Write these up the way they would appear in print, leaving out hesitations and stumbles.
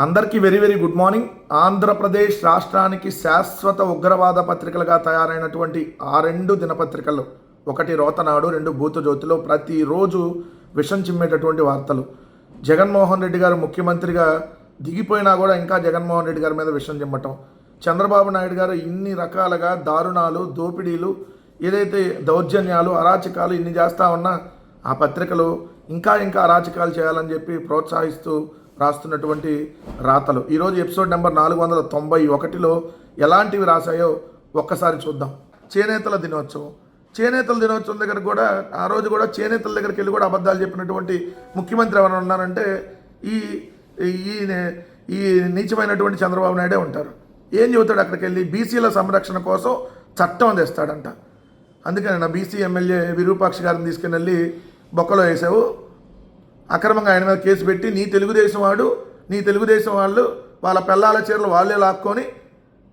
అందరికీ very very good morning. Andhra Pradesh రాష్ట్రానికి శాశ్వత ఉగ్రవాద పత్రికలుగా తయారైనటువంటి ఆ రెండు దినపత్రికలు, ఒకటి రోతనాడు, రెండు భూతజ్యోతిలో ప్రతిరోజు విషం చిమ్మేటటువంటి వార్తలు. జగన్మోహన్ రెడ్డి గారు ముఖ్యమంత్రిగా దిగిపోయినా కూడా ఇంకా జగన్మోహన్ రెడ్డి గారి మీద విషం చిమ్మటం, చంద్రబాబు నాయుడు గారు ఇన్ని రకాలుగా దారుణాలు, దోపిడీలు, ఏదైతే దౌర్జన్యాలు, అరాచకాలు ఇన్ని చేస్తూ ఉన్నా ఆ పత్రికలు ఇంకా అరాచకాలు చేయాలని చెప్పి ప్రోత్సహిస్తూ రాస్తున్నటువంటి రాతలు. ఈరోజు ఎపిసోడ్ నెంబర్ 491లో ఎలాంటివి రాశాయో ఒక్కసారి చూద్దాం. చేనేతల దినోత్సవం దగ్గర కూడా ఆ రోజు కూడా చేనేతల దగ్గరికి వెళ్ళి కూడా అబద్ధాలు చెప్పినటువంటి ముఖ్యమంత్రి ఎవరైనా ఉన్నారంటే ఈ ఈ నీచమైనటువంటి చంద్రబాబు నాయుడే ఉంటారు. ఏం చెబుతాడు అక్కడికి వెళ్ళి? బీసీల సంరక్షణ కోసం చట్టం తెస్తాడంట. అందుకని నా బీసీ ఎమ్మెల్యే విరూపాక్ష గారిని తీసుకుని వెళ్ళి బొక్కలో వేసావు, అక్రమంగా ఆయన మీద కేసు పెట్టి నీ తెలుగుదేశం వాళ్ళు వాళ్ళ పిల్లల చీరలు వాళ్ళే లాక్కొని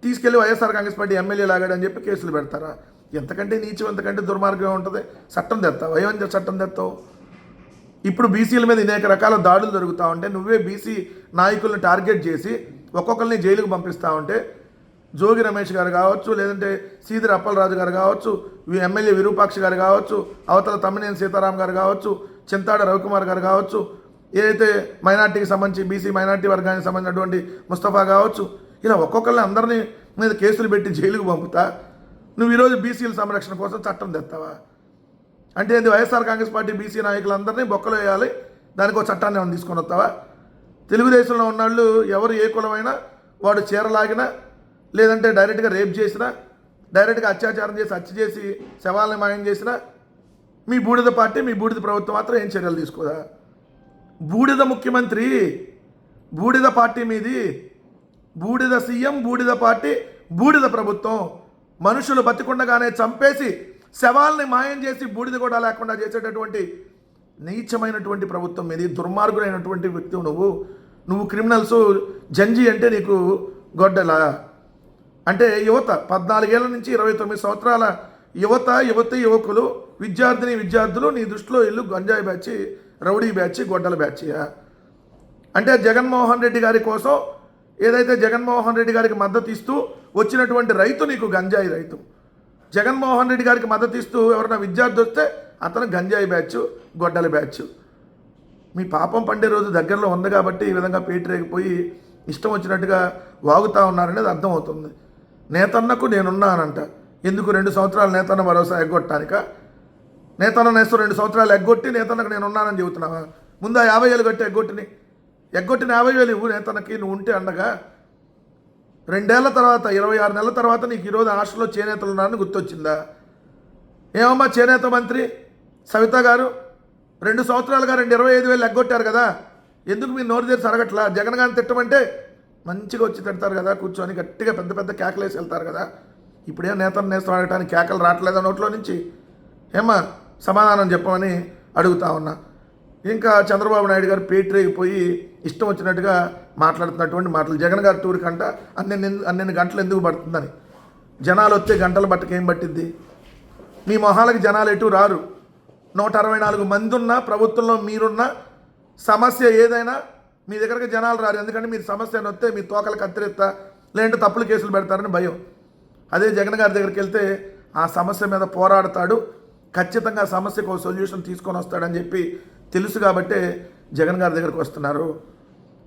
తీసుకెళ్లి వైఎస్ఆర్ కాంగ్రెస్ పార్టీ ఎమ్మెల్యే లాగాడని చెప్పి కేసులు పెడతారా? ఎంతకంటే నీచం, ఎంతకంటే దుర్మార్గం ఉంటుంది? చట్టం తెస్తావు, ఏమని చట్టం తెస్తావు? ఇప్పుడు బీసీల మీద అనేక రకాల దాడులు జరుగుతూ ఉంటే నువ్వే బీసీ నాయకులను టార్గెట్ చేసి ఒక్కొక్కరిని జైలుకు పంపిస్తూ ఉంటే, జోగి రమేష్ గారు కావచ్చు, లేదంటే సీదిరి అప్పలరాజు గారు కావచ్చు, ఎమ్మెల్యే విరూపాక్ష గారు కావచ్చు, అవతల తమ్మినేని సీతారాం గారు కావచ్చు, చింతాడ రవికుమార్ గారు కావచ్చు, ఏదైతే మైనార్టీకి సంబంధించి బీసీ మైనార్టీ వర్గానికి సంబంధించినటువంటి ముస్తఫా కావచ్చు, ఇలా ఒక్కొక్కరిని అందరినీ మీద కేసులు పెట్టి జైలుకు పంపుతా నువ్వు ఈరోజు బీసీల సంరక్షణ కోసం చట్టం తెస్తావా? అంటే ఏంది? వైఎస్ఆర్ కాంగ్రెస్ పార్టీ బీసీ నాయకులందరినీ బొక్కలు వేయాలి, దానికి ఒక చట్టాన్ని ఏమైనా తీసుకొని వస్తావా? తెలుగుదేశంలో ఉన్నవాళ్ళు ఎవరు ఏ కులమైనా వాడు చీరలాగినా, లేదంటే డైరెక్ట్గా రేప్ చేసినా, డైరెక్ట్గా అత్యాచారం చేసి హత్య చేసి శవాలని మాయం చేసినా మీ బూడిద పార్టీ, మీ బూడిద ప్రభుత్వం మాత్రం ఏం చర్యలు తీసుకోదా? బూడిద ముఖ్యమంత్రి, బూడిద పార్టీ మీది, బూడిద సీఎం, బూడిద పార్టీ, బూడిద ప్రభుత్వం. మనుషులు బతికుండగానే చంపేసి శవాల్ని మాయం చేసి బూడిద కూడా లేకుండా చేసేటటువంటి నీచమైనటువంటి ప్రభుత్వం మీది. దుర్మార్గులైనటువంటి వ్యక్తి నువ్వు క్రిమినల్స్. జంజీ అంటే నీకు గొడ్డలా? అంటే యువత 14 ఏళ్ల నుంచి 29 సంవత్సరాల యువకులు, విద్యార్థులు నీ దృష్టిలో ఇల్లు గంజాయి బ్యాచ్, రౌడీ బ్యాచ్, గొడ్డల బ్యాచ్యా? అంటే జగన్మోహన్ రెడ్డి గారి కోసం, ఏదైతే జగన్మోహన్ రెడ్డి గారికి మద్దతు ఇస్తూ వచ్చినటువంటి రైతు నీకు గంజాయి రైతు. జగన్మోహన్ రెడ్డి గారికి మద్దతు ఇస్తూ ఎవరైనా విద్యార్థి వస్తే అతను గంజాయి బ్యాచ్, గొడ్డల బ్యాచ్. మీ పాపం పండే రోజు దగ్గరలో ఉంది కాబట్టి ఈ విధంగా పేటరేగిపోయి ఇష్టం వచ్చినట్టుగా వాగుతూ ఉన్నారనేది అర్థమవుతుంది. నేతన్నకు నేనున్నానంట. ఎందుకు? 2 సంవత్సరాలు నేతన్న భరోసా ఎగ్గొట్టానిక? నేతన్న నేస్తం 2 సంవత్సరాలు ఎగ్గొట్టి నేతన్నకు నేనున్నానని చెబుతున్నావా? ముందు 50,000 కట్టి ఎగ్గొట్టిన 50,000 ఇవ్వు నేతన్నకి. నువ్వు ఉంటే అండగా 2 ఏళ్ల తర్వాత, 26 నెలల తర్వాత నీకు ఈరోజు హాస్టల్లో చేనేతలు ఉన్నారని గుర్తొచ్చిందా? ఏమమ్మా చేనేత మంత్రి సవిత గారు, 2 సంవత్సరాలుగా 25,000 ఎగ్గొట్టారు కదా, ఎందుకు మీరు నోరు తెరిచి అడగట్లా? జగన్ గారిని తిట్టమంటే మంచిగా వచ్చి తిడతారు కదా, కూర్చొని గట్టిగా పెద్ద కేకలేసి వెళ్తారు కదా. ఇప్పుడేం నేతను నేస్తం అడగటానికి కేకలు రావట్లేదా నోట్లో నుంచి? ఏమా సమాధానం చెప్పమని అడుగుతా ఉన్నా. ఇంకా చంద్రబాబు నాయుడు గారు పేటరేగిపోయి ఇష్టం వచ్చినట్టుగా మాట్లాడుతున్నటువంటి మాటలు. జగన్ గారి టూర్ కంట అన్ని గంటలు ఎందుకు పడుతుందని. జనాలు వస్తే గంటల బట్టకేం పట్టిద్ది? మీ మొహాలకి జనాలు ఎటు రారు. 164 మంది ఉన్నా, ప్రభుత్వంలో మీరున్న సమస్య ఏదైనా మీ దగ్గరికి జనాలు రారు. ఎందుకంటే మీరు సమస్య అని వస్తే మీ తోకలు కత్తిరెత్తా, లేదంటే తప్పులు కేసులు పెడతారని భయం. అదే జగన్ గారి దగ్గరికి వెళ్తే ఆ సమస్య మీద పోరాడతాడు, ఖచ్చితంగా సమస్యకు ఒక సొల్యూషన్ తీసుకొని వస్తాడని చెప్పి తెలుసు కాబట్టే జగన్ గారి దగ్గరికి వస్తున్నారు.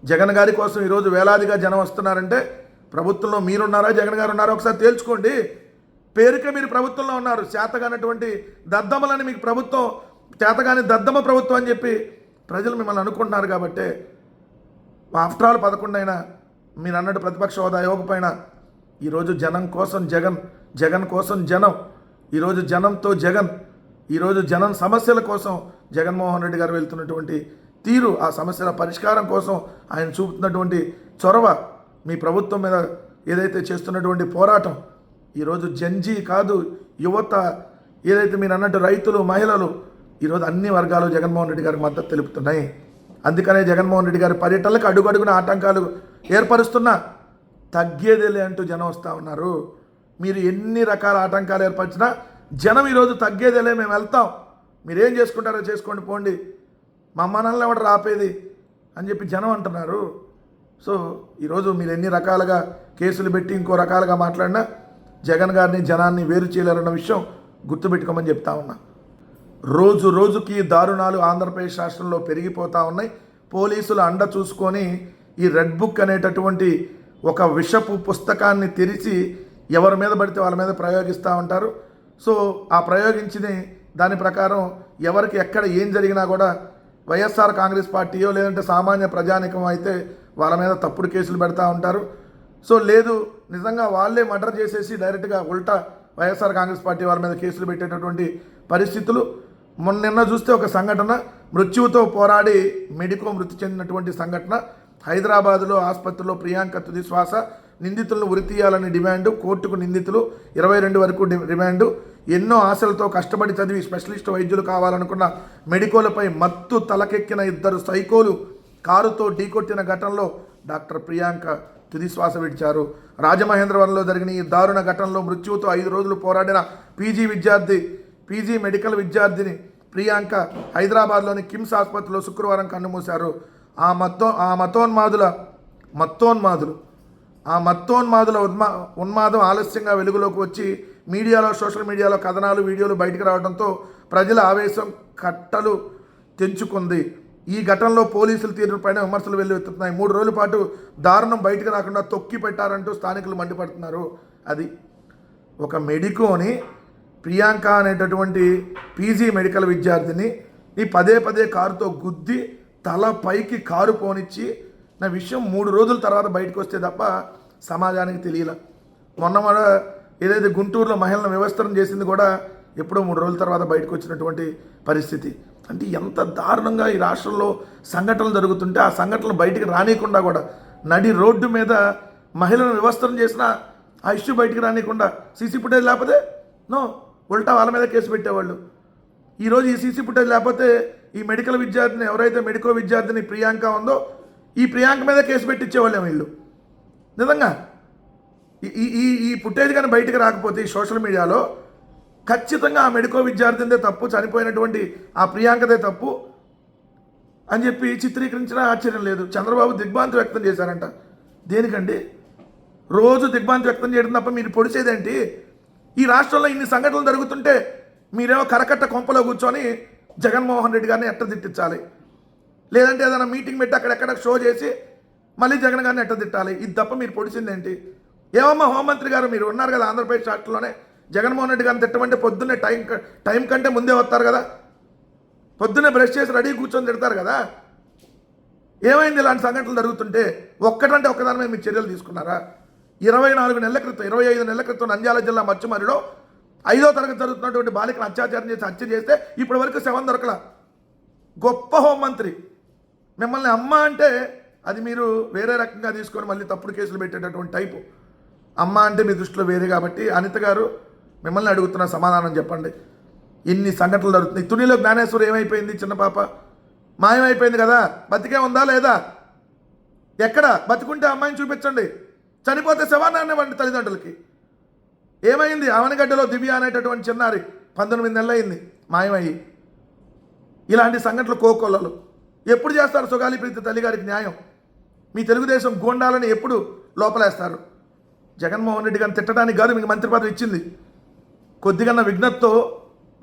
జగన్ గారి కోసం ఈరోజు వేలాదిగా జనం వస్తున్నారంటే ప్రభుత్వంలో మీరున్నారా, జగన్ గారు ఉన్నారా ఒకసారి తేల్చుకోండి. పేరుకే మీరు ప్రభుత్వంలో ఉన్నారు. చేతగానటువంటి దద్దమ్మలని మీకు ప్రభుత్వం, చేతగాని దద్దమ్మ ప్రభుత్వం అని చెప్పి ప్రజలు మిమ్మల్ని అనుకుంటున్నారు. కాబట్టే ఆఫ్టర్ ఆల్ 11 అయినా మీరు అన్నట్టు ప్రతిపక్ష హోదా ఇవ్వకపోయినా ఈరోజు జనం కోసం జగన్ కోసం జనం, ఈరోజు జనంతో జగన్, ఈరోజు జనం సమస్యల కోసం జగన్మోహన్ రెడ్డి గారు వెళ్తున్నటువంటి తీరు, ఆ సమస్యల పరిష్కారం కోసం ఆయన చూపుతున్నటువంటి చొరవ, మీ ప్రభుత్వం మీద ఏదైతే చేస్తున్నటువంటి పోరాటం, ఈరోజు జంజీ కాదు, యువత, ఏదైతే మీరు అన్నట్టు రైతులు, మహిళలు, ఈరోజు అన్ని వర్గాలు జగన్మోహన్ రెడ్డి గారికి మద్దతు తెలుపుతున్నాయి. అందుకనే జగన్మోహన్ రెడ్డి గారి పర్యటనలకు అడుగడుగున ఆటంకాలు ఏర్పరుస్తున్నా తగ్గేదేలే అంటూ జనం వస్తూ ఉన్నారు. మీరు ఎన్ని రకాల ఆటంకాలు ఏర్పరిచినా జనం ఈరోజు తగ్గేదేలే, మేము వెళ్తాం, మీరేం చేసుకుంటారో చేసుకోండి పోండి, మా అమ్మ నాన్నలు ఎవడు రాపేది అని చెప్పి జనం అంటున్నారు. సో ఈరోజు మీరు ఎన్ని రకాలుగా కేసులు పెట్టి ఇంకో రకాలుగా మాట్లాడినా జగన్ గారిని జనాన్ని వేరు చేయలేరన్న విషయం గుర్తుపెట్టుకోమని చెప్తా ఉన్నా. రోజు రోజుకి దారుణాలు ఆంధ్రప్రదేశ్ రాష్ట్రంలో పెరిగిపోతూ ఉన్నాయి. పోలీసులు అండ చూసుకొని ఈ రెడ్ బుక్ అనేటటువంటి ఒక విషపు పుస్తకాన్ని తెరిచి ఎవరి మీద పడితే వాళ్ళ మీద ప్రయోగిస్తూ ఉంటారు. సో ఆ ప్రయోగించిన దాని ప్రకారం ఎవరికి ఎక్కడ ఏం జరిగినా కూడా వైఎస్ఆర్ కాంగ్రెస్ పార్టీయో లేదంటే సామాన్య ప్రజానికం అయితే వాళ్ళ మీద తప్పుడు కేసులు పెడతా ఉంటారు. సో లేదు నిజంగా వాళ్ళే మర్డర్ చేసేసి డైరెక్ట్గా ఉల్టా వైఎస్ఆర్ కాంగ్రెస్ పార్టీ వాళ్ళ మీద కేసులు పెట్టేటటువంటి పరిస్థితులు. నిన్న చూస్తే ఒక సంఘటన, మృత్యువుతో పోరాడి మెడికో మృతి చెందినటువంటి సంఘటన. హైదరాబాదులో ఆసుపత్రిలో ప్రియాంక తుది శ్వాస, నిందితులను ఉరితీయాలని డిమాండు, కోర్టుకు నిందితులు 22 వరకు డిమాండు. ఎన్నో ఆశలతో కష్టపడి చదివి స్పెషలిస్ట్ వైద్యులు కావాలనుకున్న మెడికోలపై మత్తు తలకెక్కిన 2 సైకోలు కారుతో ఢీకొట్టిన ఘటనలో డాక్టర్ ప్రియాంక తుది శ్వాస విడిచారు. రాజమహేంద్రవరంలో జరిగిన ఈ దారుణ ఘటనలో మృత్యువుతో 5 రోజులు పోరాడిన పీజీ మెడికల్ విద్యార్థిని ప్రియాంక హైదరాబాద్లోని కిమ్స్ ఆసుపత్రిలో శుక్రవారం కన్నుమూశారు. ఆ మత్తోన్మాదుల ఉన్మాదం ఆలస్యంగా వెలుగులోకి వచ్చి సోషల్ మీడియాలో కథనాలు, వీడియోలు బయటకు రావడంతో ప్రజల ఆవేశం కట్టలు తెంచుకుంది. ఈ ఘటనలో పోలీసుల తీరుపైన విమర్శలు వెల్లువెత్తుతున్నాయి. 3 రోజుల పాటు దారుణం బయటకు రాకుండా తొక్కి పెట్టారంటూ స్థానికులు మండిపడుతున్నారు. అది ఒక మెడికోని ప్రియాంక అనేటటువంటి పీజీ మెడికల్ విద్యార్థిని పదే కారుతో గుద్ది తల పైకి కారు పోనిచ్చి నా విషయం 3 రోజుల తర్వాత బయటకు వస్తే తప్ప సమాజానికి తెలియల. మొన్న ఏదైతే గుంటూరులో మహిళలను వ్యవస్థను చేసింది కూడా ఎప్పుడో 3 రోజుల తర్వాత బయటకు వచ్చినటువంటి పరిస్థితి. అంటే ఎంత దారుణంగా ఈ రాష్ట్రంలో సంఘటనలు జరుగుతుంటే ఆ సంఘటనలు బయటికి రానియకుండా కూడా నడి రోడ్డు మీద మహిళలను వ్యవస్థను చేసిన ఆ ఇష్యూ బయటికి రానియకుండా సీసీ ఫుటేజ్ లేకపోతే ఉల్టా వాళ్ళ మీద కేసు పెట్టేవాళ్ళు. ఈరోజు ఈ సీసీ ఫుటేజ్ లేకపోతే ఈ మెడికల్ విద్యార్థిని ఎవరైతే మెడికో విద్యార్థిని ప్రియాంక ఉందో ఈ ప్రియాంక మీద కేసు పెట్టించేవాళ్ళేమో వీళ్ళు. నిజంగా ఈ ఫుటేజ్ కానీ బయటకు రాకపోతే ఈ సోషల్ మీడియాలో ఖచ్చితంగా ఆ మెడికో విద్యార్థినిదే తప్పు, చనిపోయినటువంటి ఆ ప్రియాంకదే తప్పు అని చెప్పి చిత్రీకరించినా ఆశ్చర్యం లేదు. చంద్రబాబు దిగ్భ్రాంతి వ్యక్తం చేశారంట. దేనికండి? రోజు దిగ్భ్రాంతి వ్యక్తం చేయడం తప్ప మీరు పొడిచేదేంటి? ఈ రాష్ట్రంలో ఇన్ని సంఘటనలు జరుగుతుంటే మీరేమో కరకట్ట కొంపలో కూర్చొని జగన్మోహన్ రెడ్డి గారిని ఎట్టదిట్టించాలి, లేదంటే ఏదైనా మీటింగ్ పెట్టి అక్కడెక్కడ షో చేసి మళ్ళీ జగన్ గారిని ఎట్టదిట్టాలి. ఇది తప్ప మీరు పొడిచిందేంటి? ఏమమ్మా హోంమంత్రి గారు, మీరు ఉన్నారు కదా ఆంధ్రప్రదేశ్ రాష్ట్రంలోనే, జగన్మోహన్ రెడ్డి గారిని తిట్టమంటే పొద్దున్నే టైం కంటే ముందే వస్తారు కదా, పొద్దున్నే బ్రష్ చేసి రెడీ కూర్చొని తిడతారు కదా. ఏమైంది ఇలాంటి సంఘటనలు జరుగుతుంటే? ఒక్కటంటే ఒక్కదాని మీద మీరు చర్యలు తీసుకున్నారా? 25 నెలల క్రితం నంద్యాల జిల్లా మచ్చుమరిలో 5వ తరగతి చదువుతున్నటువంటి బాలికను అత్యాచారం చేసి హత్య చేస్తే ఇప్పటి వరకు శవం దొరకల. గొప్ప హోంమంత్రి మిమ్మల్ని అమ్మ అంటే అది మీరు వేరే రకంగా తీసుకొని మళ్ళీ తప్పుడు కేసులు పెట్టేటటువంటి టైపు. అమ్మ అంటే మీ దృష్టిలో వేరే కాబట్టి అనిత గారు మిమ్మల్ని అడుగుతున్న సమాధానం చెప్పండి. ఇన్ని సంఘటనలు జరుగుతున్నాయి. తునిలో జ్ఞానేశ్వర్ ఏమైపోయింది? చిన్న పాప మాయమైపోయింది కదా, బతికే ఉందా లేదా? ఎక్కడ? బతికుంటే అమ్మాయిని చూపించండి, చనిపోతే శవాన్ని అనివ్వండి తల్లిదండ్రులకి. ఏమైంది? అవనగడ్డలో దివ్య అనేటటువంటి చిన్నారి 19 నెలలు అయింది మాయమయ్యి. ఇలాంటి సంఘటనలు కోకొల్లలు. ఎప్పుడు చేస్తారు సుగాలి ప్రీతి తల్లిగారికి న్యాయం? మీ తెలుగుదేశం గూండాలని ఎప్పుడు లోపలేస్తారు? జగన్మోహన్ రెడ్డి గారిని తిట్టడానికి కాదు మీకు మంత్రి పదవి ఇచ్చింది. కొద్దిగా విజ్ఞతతో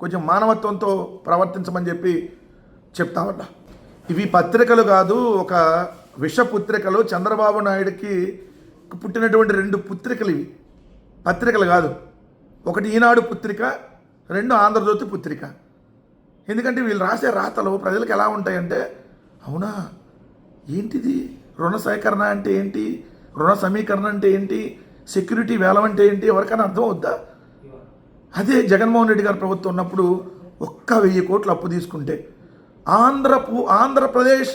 కొంచెం మానవత్వంతో ప్రవర్తించమని చెప్పి చెప్తామన్నా. ఇవి పత్రికలు కాదు, ఒక విషపుత్రికలు. చంద్రబాబు నాయుడికి పుట్టినటువంటి 2 పుత్రికలు ఇవి, పత్రికలు కాదు. ఒకటి ఈనాడు పుత్రిక, 2 ఆంధ్రజ్యోతి పుత్రిక. ఎందుకంటే వీళ్ళు రాసే రాతలు ప్రజలకు ఎలా ఉంటాయంటే, అవునా ఏంటిది, రుణ సేకరణ అంటే ఏంటి, రుణ సమీకరణ అంటే ఏంటి, సెక్యూరిటీ వేలం అంటే ఏంటి, ఎవరికైనా అర్థం అవుద్దా? అదే జగన్మోహన్ రెడ్డి గారి ప్రభుత్వం ఉన్నప్పుడు 1,000 కోట్లు అప్పు తీసుకుంటే ఆంధ్రప్రదేశ్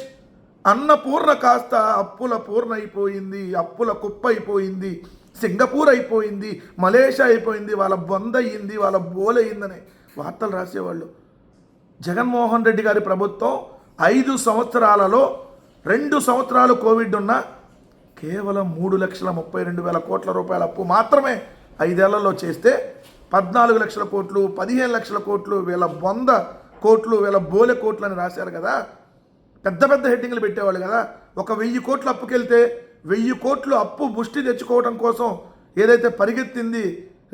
అన్నపూర్ణ కాస్త అప్పుల పూర్ణ అయిపోయింది, అప్పుల కుప్ప అయిపోయింది, సింగపూర్ అయిపోయింది, మలేషియా అయిపోయింది, వాళ్ళ బొంద అయ్యింది, వాళ్ళ బోలయ్యిందని వార్తలు రాసేవాళ్ళు. జగన్మోహన్ రెడ్డి గారి ప్రభుత్వం 5 సంవత్సరాలలో 2 సంవత్సరాలు కోవిడ్ ఉన్న కేవలం 3,32,000 కోట్ల రూపాయల అప్పు మాత్రమే 5 ఏళ్లలో చేస్తే 14 లక్షల కోట్లు, 15 లక్షల కోట్లు, వీళ్ళ 100 కోట్లు, వీళ్ళ బోలె కోట్లు అని రాశారు కదా. పెద్ద పెద్ద హెడ్డింగ్లు పెట్టేవాళ్ళు కదా. 1,000 కోట్లు అప్పుకెళ్తే 1000 కోట్లు అప్పు ముష్టి తెచ్చుకోవడం కోసం ఏదైతే పరిగెత్తింది,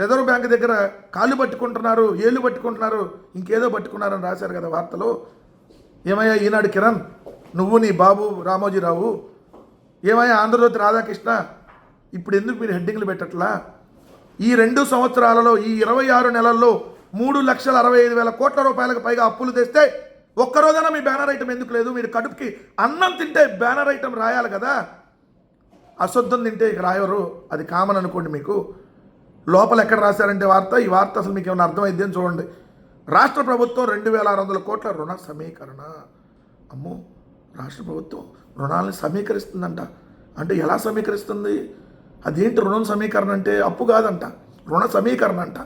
రిజర్వ్ బ్యాంక్ దగ్గర కాళ్ళు పట్టుకుంటున్నారు, ఏళ్ళు పట్టుకుంటున్నారు, ఇంకేదో పట్టుకున్నారని రాశారు కదా వార్తలు. ఏమయ్యా ఈనాడు కిరణ్, నువ్వు నీ బాబు రామోజీరావు, ఏమయ్యా ఆంధ్రజ్యోతి రాధాకృష్ణ, ఇప్పుడు ఎందుకు మీరు హెడ్డింగ్లు పెట్టట్లా? ఈ 2 సంవత్సరాలలో, ఈ 26 నెలల్లో 3,65,000 కోట్ల రూపాయలకు పైగా అప్పులు తెస్తే ఒక్కరోజైనా మీ బ్యానర్ ఐటమ్ ఎందుకు లేదు? మీరు కడుపుకి అన్నం తింటే బ్యానర్ ఐటమ్ రాయాలి కదా, అశుద్ధం తింటే ఇక రాయరు, అది కామన్ అనుకోండి. మీకు లోపల ఎక్కడ రాశారంటే వార్త, ఈ వార్త అసలు మీకు ఏమైనా అర్థమైంది అని చూడండి. రాష్ట్ర ప్రభుత్వం 2,600 కోట్ల రుణ సమీకరణ. అమ్మో, రాష్ట్ర ప్రభుత్వం రుణాలను సమీకరిస్తుందంట. అంటే ఎలా సమీకరిస్తుంది? అదేంటి రుణం సమీకరణ అంటే? అప్పు కాదంట, రుణ సమీకరణ అంట.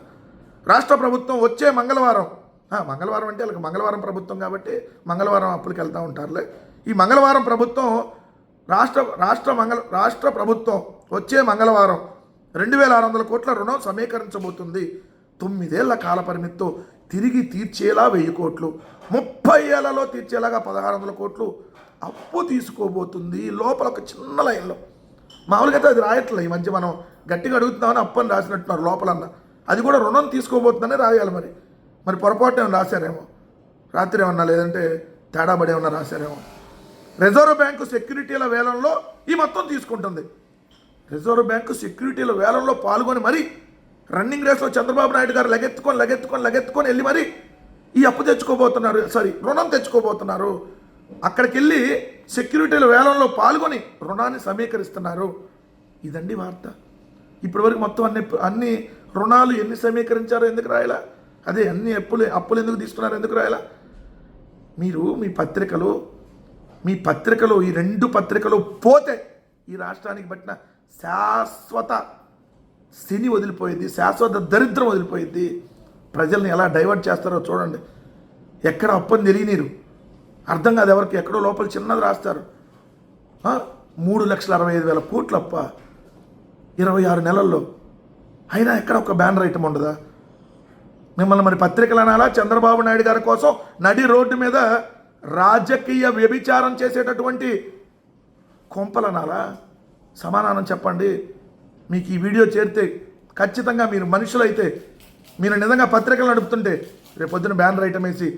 రాష్ట్ర ప్రభుత్వం వచ్చే మంగళవారం అంటే వాళ్ళకి మంగళవారం ప్రభుత్వం కాబట్టి మంగళవారం అప్పులకి వెళ్తూ ఉంటారులే. ఈ మంగళవారం ప్రభుత్వం రాష్ట్ర ప్రభుత్వం వచ్చే మంగళవారం 2,600 కోట్ల రుణం సమీకరించబోతుంది. 9 ఏళ్ల కాల పరిమితితో తిరిగి తీర్చేలా 1000 కోట్లు, 30 ఏళ్లలో తీర్చేలాగా 1,600 కోట్లు అప్పు తీసుకోబోతుంది. లోపల ఒక చిన్న లైన్లో, మామూలుగా అయితే అది రాయట్లే, ఈ మధ్య మనం గట్టిగా అడుగుతున్నామని అప్పు అని రాసినట్టున్నారు లోపలన్న, అది కూడా రుణం తీసుకోబోతుందనే రాయాలి. మరి పొరపాటు ఏమైనా రాశారేమో, రాత్రి ఏమన్నా లేదంటే తేడా పడి ఏమన్నా రాశారేమో. రిజర్వ్ బ్యాంకు సెక్యూరిటీల వేలంలో ఈ మొత్తం తీసుకుంటుంది. రిజర్వ్ బ్యాంకు సెక్యూరిటీల వేలంలో పాల్గొని మరి రన్నింగ్ రేస్లో చంద్రబాబు నాయుడు గారు లగెత్తుకొని వెళ్ళి మరి ఈ అప్పు తెచ్చుకోబోతున్నారు, రుణం తెచ్చుకోబోతున్నారు. అక్కడికి వెళ్ళి సెక్యూరిటీల వేలంలో పాల్గొని రుణాన్ని సమీకరిస్తున్నారు. ఇదండి వార్త. ఇప్పటివరకు మొత్తం అన్ని రుణాలు ఎన్ని సమీకరించారో ఎందుకు రాయాలా? అదే అన్ని అప్పులు ఎందుకు తీసుకున్నారో ఎందుకు రాయాలా? మీరు మీ పత్రికలు ఈ 2 పత్రికలు పోతే ఈ రాష్ట్రానికి పట్టిన శాశ్వత శని వదిలిపోయింది, శాశ్వత దరిద్రం వదిలిపోయింది. ప్రజల్ని ఎలా డైవర్ట్ చేస్తారో చూడండి. ఎక్కడ అప్పని తెలియనీరు, అర్థం కాదు ఎవరికి. ఎక్కడో లోపల చిన్నది రాస్తారు. 3,65,000 కోట్ల అప్ప 26 నెలల్లో. అయినా ఎక్కడ ఒక బ్యానర్ ఐటమ్ ఉండదా? మిమ్మల్ని మరి పత్రికలు అనాలా? చంద్రబాబు నాయుడు గారి కోసం నడి రోడ్డు మీద రాజకీయ వ్యభిచారం చేసేటటువంటి కొంపలు అనాలా? సమాధానం చెప్పండి. మీకు ఈ వీడియో చేరితే ఖచ్చితంగా మీరు మనుషులైతే, మీరు నిజంగా పత్రికలు నడుపుతుంటే రేపొద్దున బ్యానర్ ఐటమ్ వేసి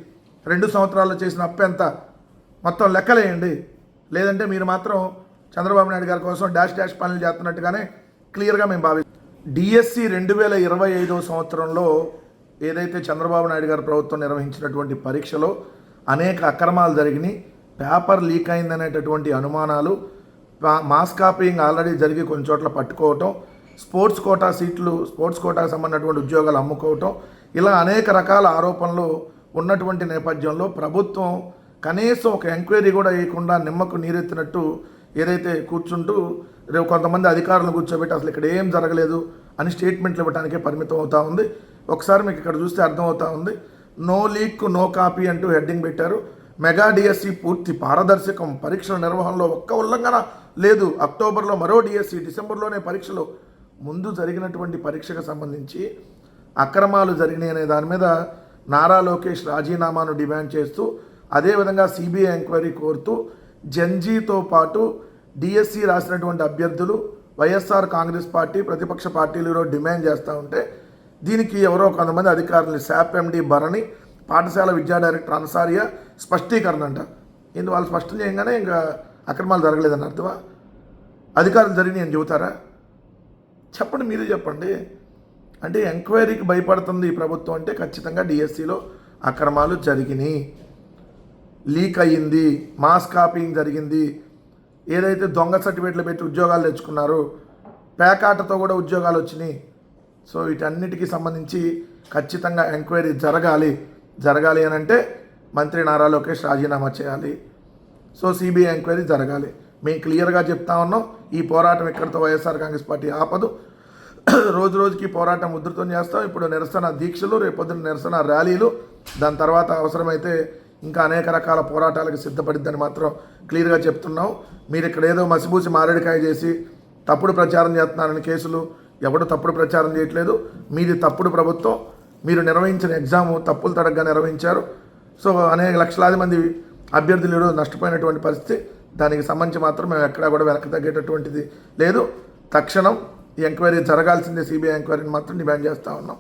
2 సంవత్సరాల్లో చేసిన అప్పు ఎంత మొత్తం లెక్కలేయండి. లేదంటే మీరు మాత్రం చంద్రబాబు నాయుడు గారి కోసం డాష్ పనులు చేస్తున్నట్టుగానే క్లియర్గా మేము భావిస్తాం. డిఎస్సి 2025 సంవత్సరంలో ఏదైతే చంద్రబాబు నాయుడు గారి ప్రభుత్వం నిర్వహించినటువంటి పరీక్షలో అనేక అక్రమాలు జరిగినాయి, పేపర్ లీక్ అయిందనేటటువంటి అనుమానాలు, మాస్ కాపీయింగ్ ఆల్రెడీ జరిగి కొన్ని చోట్ల పట్టుకోవటం, స్పోర్ట్స్ కోటాకు సంబంధించినటువంటి ఉద్యోగాలు అమ్ముకోవటం, ఇలా అనేక రకాల ఆరోపణలు ఉన్నటువంటి నేపథ్యంలో ప్రభుత్వం కనీసం ఒక ఎంక్వైరీ కూడా వేయకుండా నిమ్మకు నీరెత్తినట్టు ఏదైతే కూర్చుంటూ రేపు కొంతమంది అధికారులను కూర్చోబెట్టి అసలు ఇక్కడ ఏం జరగలేదు అని స్టేట్మెంట్లు ఇవ్వడానికే పరిమితం అవుతూ ఉంది. ఒకసారి మీకు ఇక్కడ చూస్తే అర్థమవుతా ఉంది. నో లీక్ నో కాపీ అంటూ హెడ్డింగ్ పెట్టారు. మెగా డిఎస్సి పూర్తి పారదర్శకం, పరీక్షల నిర్వహణలో ఒక్క ఉల్లంఘన లేదు. అక్టోబర్లో మరో డిఎస్సి, డిసెంబర్లోనే పరీక్షలు. ముందు జరిగినటువంటి పరీక్షకు సంబంధించి అక్రమాలు జరిగినాయి అనే దాని మీద నారా లోకేష్ రాజీనామాను డిమాండ్ చేస్తూ, అదేవిధంగా సిబిఐ ఎంక్వైరీ కోరుతూ జంజీతో పాటు డిఎస్సి రాసినటువంటి అభ్యర్థులు, వైఎస్ఆర్ కాంగ్రెస్ పార్టీ, ప్రతిపక్ష పార్టీలు డిమాండ్ చేస్తూ ఉంటే దీనికి ఎవరో కొంతమంది అధికారులు, శాప్ ఎండి భరణి, పాఠశాల విద్యా డైరెక్టర్ అన్సారియా స్పష్టీకరణ అంట. ఇందు వాళ్ళు స్పష్టం చేయగానే ఇంకా అక్రమాలు జరగలేదని అర్థమా? అధికారులు జరిగినాయి అని చెబుతారా? చెప్పండి, మీరే చెప్పండి. అంటే ఎంక్వైరీకి భయపడుతుంది ఈ ప్రభుత్వం అంటే ఖచ్చితంగా డిఎస్సిలో అక్రమాలు జరిగినాయి, లీక్ అయ్యింది, మాస్ కాపీయింగ్ జరిగింది, ఏదైతే దొంగ సర్టిఫికేట్లు పెట్టి ఉద్యోగాలు తెచ్చుకున్నారు, పేకాటతో కూడా ఉద్యోగాలు వచ్చినాయి. సో వీటన్నిటికీ సంబంధించి ఖచ్చితంగా ఎంక్వైరీ జరగాలి అని అంటే మంత్రి నారా లోకేష్ రాజీనామా చేయాలి. సో సిబిఐ ఎంక్వైరీ జరగాలి. మేము క్లియర్గా చెప్తా ఉన్నాం. ఈ పోరాటం ఇక్కడితో వైఎస్ఆర్ కాంగ్రెస్ పార్టీ ఆపదు. రోజు రోజుకి పోరాటం ఉధృతం చేస్తాం. ఇప్పుడు నిరసన దీక్షలు, రేపొద్దున నిరసన ర్యాలీలు, దాని తర్వాత అవసరమైతే ఇంకా అనేక రకాల పోరాటాలకు సిద్ధపడిద్దని మాత్రం క్లియర్గా చెప్తున్నాం. మీరు ఇక్కడ ఏదో మసిబూసి మారేడికాయ చేసి తప్పుడు ప్రచారం చేస్తున్నారని కేసులు, ఎవడు తప్పుడు ప్రచారం చేయట్లేదు. మీది తప్పుడు ప్రభుత్వం. మీరు నిర్వహించిన ఎగ్జాము తప్పులు తడగ్గా నిర్వహించారు. సో అనేక లక్షలాది మంది అభ్యర్థులు ఈరోజు నష్టపోయినటువంటి పరిస్థితి. దానికి సంబంధించి మాత్రం మేము ఎక్కడా కూడా వెనక్కి తగ్గేటటువంటిది లేదు. తక్షణం ఈ ఎంక్వైరీ జరగాల్సిందే, సిబిఐ ఎంక్వైరీని మాత్రం డిమాండ్ చేస్తూ ఉన్నాం.